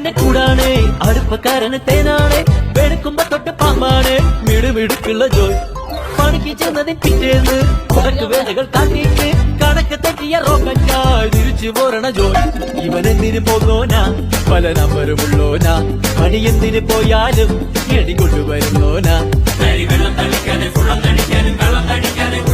പിന്നെ കൂടാണ് അടുപ്പക്കാരന് തേനാണ് വെളുക്കുമ്പോ തൊട്ട് പാമ്പാണ് മിടുമിടുക്കുള്ള ജോയ് പണിക്ക് ചെന്നതിന് പിറ്റേന്ന് കുടക്ക് വേലകൾ കാട്ടിയിട്ട് കണക്ക് തെറ്റിയ റോക്കറ്റായി തിരിച്ചു പോരണ ജോയ് ഇവനെന്തിന് പോകോനാ പല നമ്പരുമുള്ളോനാ പണി എന്തിന് പോയാലും എടി കൊണ്ടുവരുന്നോനാ വെള്ളം തളിക്കാനും വെള്ളം തടിക്കാനും വെള്ളം തടിക്കാനും